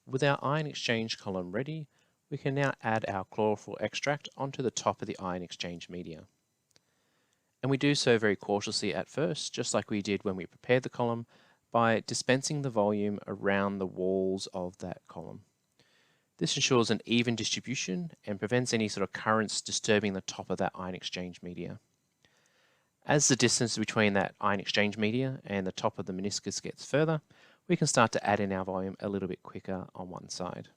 With our ion exchange column ready, we can now add our chlorophyll extract onto the top of the ion exchange media. And we do so very cautiously at first, just like we did when we prepared the column, by dispensing the volume around the walls of that column. This ensures an even distribution and prevents any sort of currents disturbing the top of that ion exchange media. As the distance between that ion exchange media and the top of the meniscus gets further, we can start to add in our volume a little bit quicker on one side.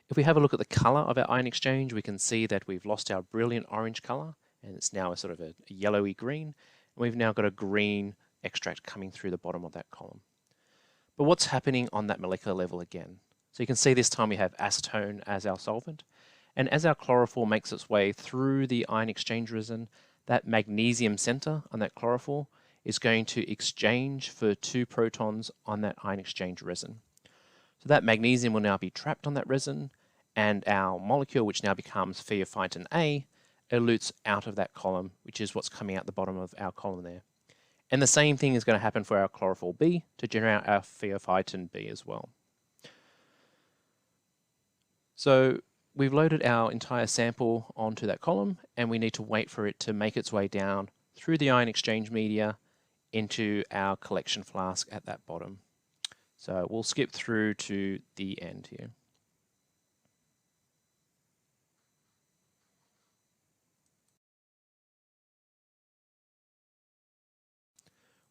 If we have a look at the color of our ion exchange, we can see that we've lost our brilliant orange color and it's now a sort of a yellowy green, and we've now got a green extract coming through the bottom of that column. But what's happening on that molecular level again? So you can see this time we have acetone as our solvent, and as our chlorophyll makes its way through the ion exchange resin, that magnesium center on that chlorophyll is going to exchange for 2 protons on that ion exchange resin. So that magnesium will now be trapped on that resin, and our molecule, which now becomes pheophytin A, elutes out of that column, which is what's coming out the bottom of our column there. And the same thing is going to happen for our chlorophyll B to generate our pheophytin B as well. So we've loaded our entire sample onto that column, and we need to wait for it to make its way down through the ion exchange media into our collection flask at that bottom. So we'll skip through to the end here.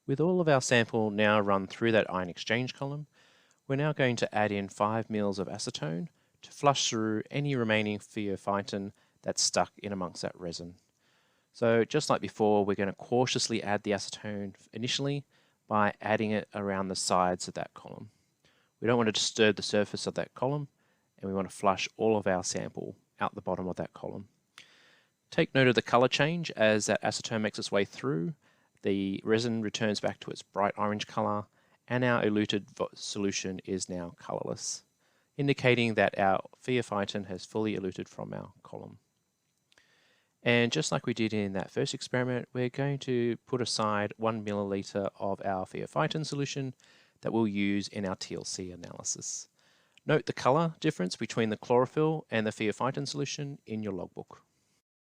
With all of our sample now run through that ion exchange column, we're now going to add in 5 mL of acetone to flush through any remaining pheophytin that's stuck in amongst that resin. So just like before, we're going to cautiously add the acetone initially by adding it around the sides of that column. We don't want to disturb the surface of that column, and we want to flush all of our sample out the bottom of that column. Take note of the color change as that acetone makes its way through. The resin returns back to its bright orange color, and our eluted solution is now colorless, indicating that our pheophytin has fully eluted from our column. And just like we did in that first experiment, we're going to put aside 1 milliliter of our pheophytin solution that we'll use in our TLC analysis. Note the color difference between the chlorophyll and the pheophytin solution in your logbook.